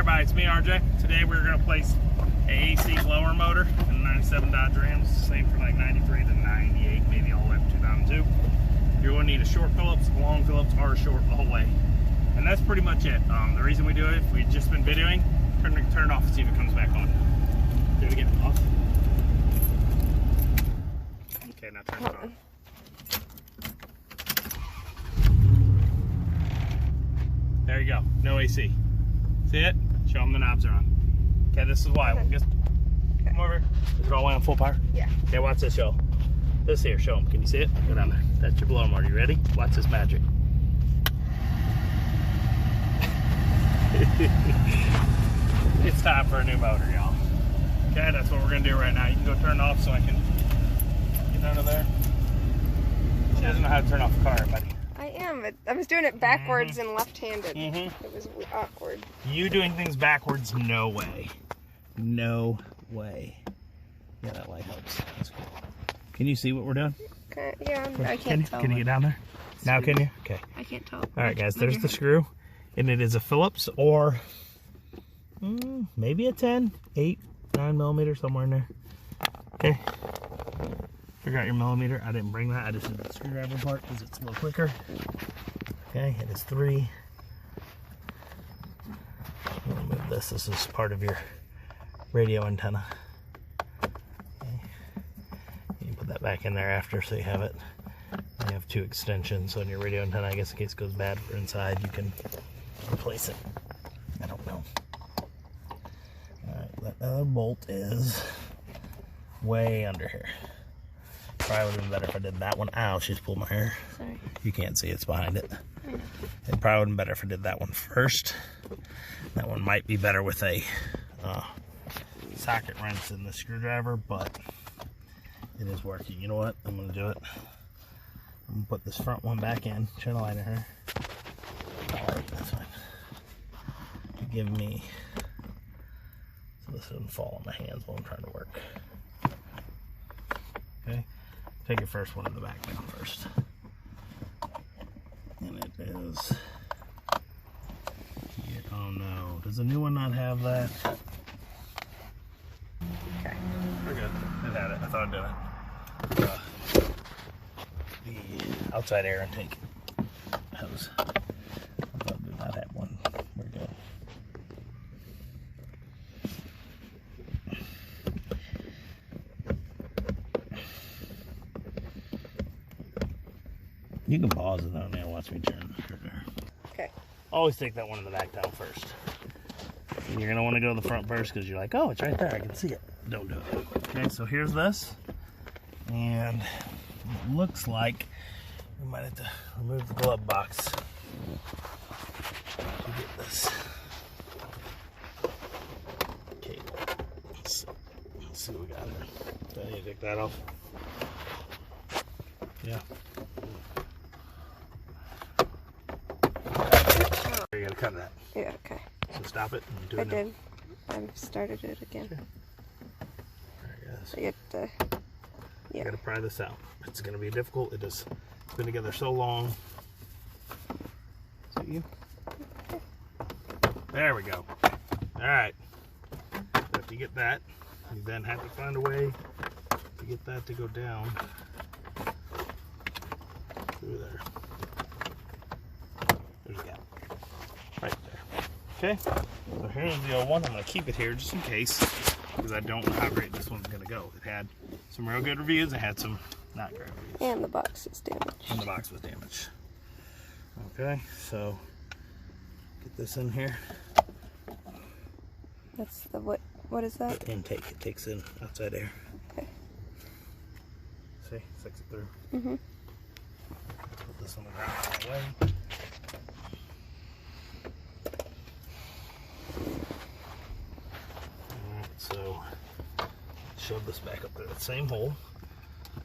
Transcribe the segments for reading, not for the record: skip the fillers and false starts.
everybody, it's me RJ. Today we're going to place a AC blower motor in the 97 Dodge Rams. Same for like 93 to 98, maybe all the way up to 2002. You're going to need a short Phillips, a long Phillips, or a short the whole way. And that's pretty much it. The reason we do it, if we've just been videoing, turn it off and see if it comes back on. Do it again, off. Okay, now turn it on. There you go, no AC. See it? Show them the knobs are on. Okay, this is why. We'll just come over. Is it all the way on full power? Yeah. Okay, watch this, y'all. This here, show them. Can you see it? Go down there. That's your blower motor. You ready? Watch this magic. It's time for a new motor, y'all. Okay, that's what we're gonna do right now. You can go turn it off so I can get under there. She doesn't know how to turn off the car, buddy. I am. I was doing it backwards and left-handed. It was awkward. You doing things backwards? No way. No way. Yeah, that light helps. That's cool. Can you see what we're doing? Okay, yeah, I can't tell. Can you get down there? Now can you? Okay. I can't tell. All right, guys, there's the screw. And it is a Phillips or maybe a 10, 8, 9 millimeter, somewhere in there. Okay. Figure out your millimeter. I didn't bring that. I just did the screwdriver part because it's a little quicker. Okay, it is 3. I'm gonna move this. This is part of your radio antenna. Okay. You can put that back in there after so you have it. You have 2 extensions on your radio antenna. I guess in case it goes bad for inside, you can replace it. I don't know. Alright, that other bolt is way under here. Probably would have been better if I did that one. Ow, she just pulled my hair. Sorry. You can't see, it's behind it. It probably would have been better if I did that one first. That one might be better with a socket wrench than the screwdriver, but it is working. You know what? I'm going to do it. I'm going to put this front one back in. Turn the light in her. Alright, that's fine. Give me, so this doesn't fall on my hands while I'm trying to work. Okay. Take your first one in the back down first. And it is, oh no, does the new one not have that? Okay. We're good, it had it, I thought it did it. The outside air intake hose, I thought it did not have one. We're good. You can pause it though, man. Watch me turn the screwdriver. Okay. Always take that one in the back down first. And you're going to want to go to the front first because you're like, oh, it's right there. I can see it. Don't do it. Okay, so here's this. And it looks like we might have to remove the glove box to get this. Okay. Let's see what we got here. Do I need to take that off? Yeah. You gotta cut that. Yeah, okay. So stop it and do I it. did. I started it again. Sure. Alright, guys. So you have to, You gotta pry this out. It's gonna be difficult. It's been together so long. See you? Okay. There we go. Alright. So if you get that, you then have to find a way to get that to go down through there. There's a gap. Right there. Okay, so here's the old one. I'm going to keep it here just in case because I don't know how great this one's going to go. It had some real good reviews. It had some not great reviews. And the box is damaged. And the box was damaged. Okay, so get this in here. That's the what is that? The intake. It takes in outside air. Okay. See? Sucks it through. Put this on the ground out of the way. Alright, so shove this back up there. That same hole.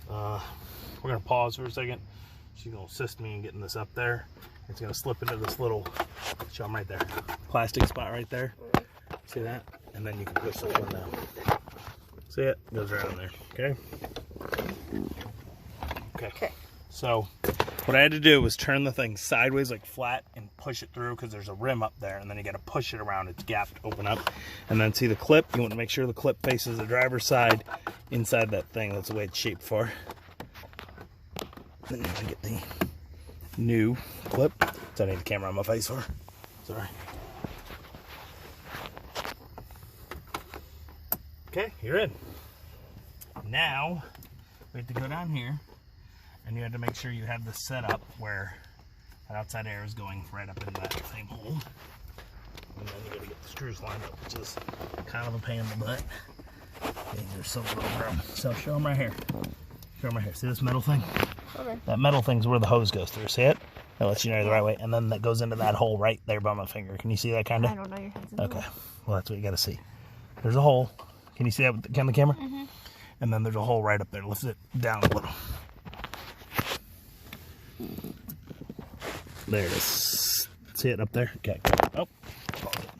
We're going to pause for a second. She's going to assist me in getting this up there. It's going to slip into this little, show them right there, plastic spot right there. See that? And then you can push this one down. See it? Goes right on there. Okay? Okay. So What I had to do was turn the thing sideways, like flat, and push it through because there's a rim up there, and then you got to push it around. It's gapped to open up. And then see the clip? You want to make sure the clip faces the driver's side inside that thing. That's the way it's shaped for. Then you want to get the new clip. So I need the camera on my face for. Sorry. Okay, you're in. Now, we have to go down here, and you have to make sure you have this set up where that outside air is going right up in that same hole. And then you got to get the screws lined up, which is kind of a pain in the butt. Okay, there's some little room. So show them right here. Show them right here. See this metal thing? Okay. That metal thing's where the hose goes through. See it? That lets you know the right way. And then that goes into that hole right there by my finger. Can you see that kind of? I don't know your hands. Okay. Well, that's what you got to see. There's a hole. Can you see that on the camera? Mm-hmm. And then there's a hole right up there. Lift it down a little. There it is. See it up there? Okay. Oh. Pause it.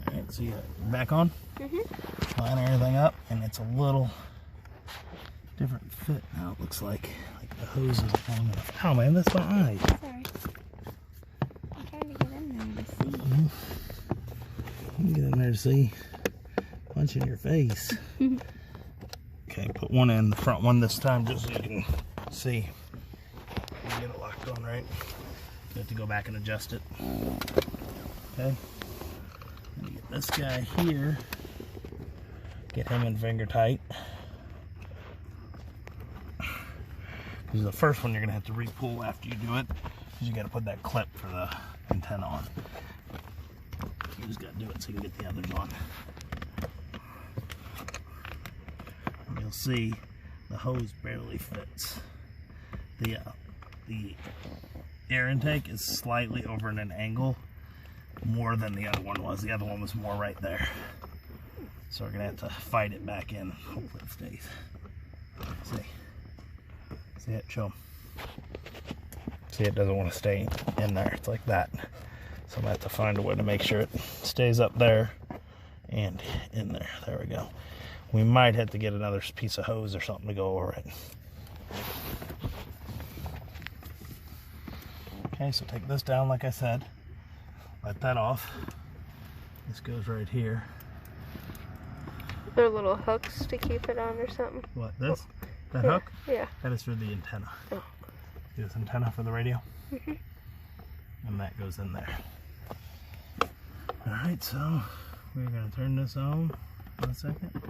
Alright, so you got it back on. Mm-hmm. Line everything up, and it's a little different fit now, it looks like. Like the hose is long enough. Oh man, that's my eye. Sorry. I'm trying to get in there to see. You can get in there to see. Punch in your face. Okay, put one in, the front one this time, just so you can see. You get it locked on right. You have to go back and adjust it. Okay. And you get this guy here. Get him in finger tight. Because the first one you're going to have to re-pull after you do it, because you got to put that clip for the antenna on. You just got to do it so you can get the others on. And you'll see the hose barely fits. The air intake is slightly over in an angle more than the other one was. The other one was more right there. So we're going to have to fight it back in. Hopefully it stays. See? See it? Show them. See, it doesn't want to stay in there. It's like that. So I'm going to have to find a way to make sure it stays up there and in there. There we go. We might have to get another piece of hose or something to go over it. Okay, so take this down like I said. Let that off. This goes right here. There are little hooks to keep it on or something. What, this? That hook? Yeah. That is for the antenna. Oh. See this antenna for the radio? Mm-hmm. And that goes in there. Alright, so we're going to turn this on in a second.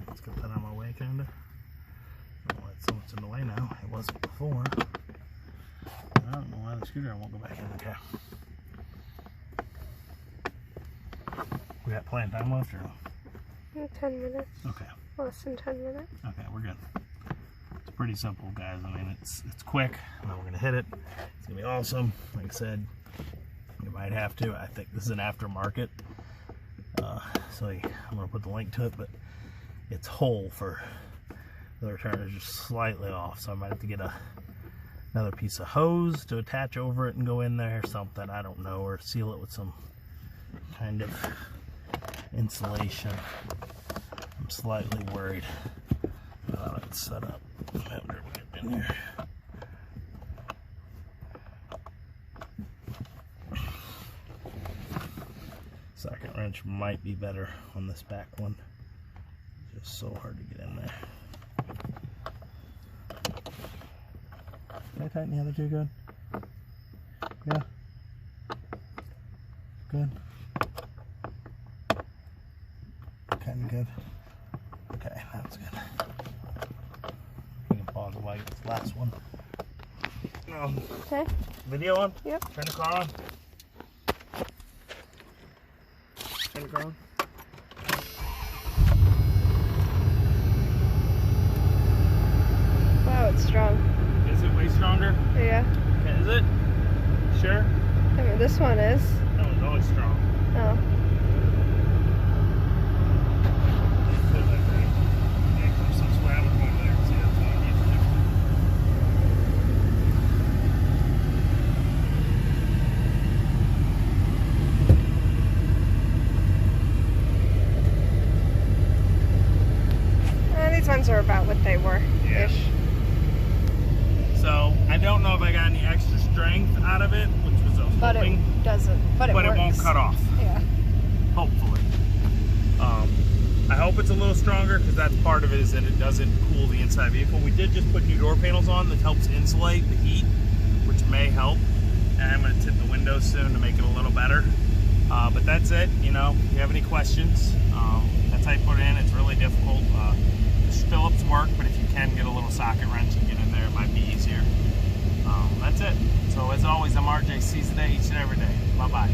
Let's get that out of my way, kind of. Oh, it's so much in the way now. It wasn't before. I don't know why the screwdriver won't go back in the cap. We got plenty of time left or no? 10 minutes. Okay. Less than 10 minutes. Okay, we're good. It's pretty simple, guys. I mean, it's quick. And then we're gonna hit it. It's gonna be awesome. Like I said, you might have to. I think this is an aftermarket. So I'm gonna put the link to it, but it's whole for the return is just slightly off. So I might have to get another piece of hose to attach over it and go in there or something. I don't know, or seal it with some kind of insulation. I'm slightly worried about how it's set up. After we get in here. Socket wrench might be better on this back one. It's just so hard to get in there. Can I tighten the other two good? Yeah. Good. Kind of good. Okay, that's good. You can pause while I get this last one. Okay. Video on? Yep. Turn the car on. Turn the car on. Wow, it's strong. Is it way stronger? Yeah. Okay, is it? Sure? I mean, this one is. That one's always strong. Oh. These ones are about what they were ish. So I don't know if I got any extra strength out of it, which was a But hoping, it doesn't. But it but works. it won't cut off. Yeah. Hopefully. I hope it's a little stronger because that's part of it, is that it doesn't cool the inside vehicle. We did just put new door panels on that helps insulate the heat, which may help. And I'm going to tint the windows soon to make it a little better. But that's it. You know, if you have any questions, that's how you put it in. It's really difficult. Phillips work, but if you can get a little socket wrench and get in there, it might be easier. That's it. So as always, I'm RJ. Seize the day each and every day. Bye-bye.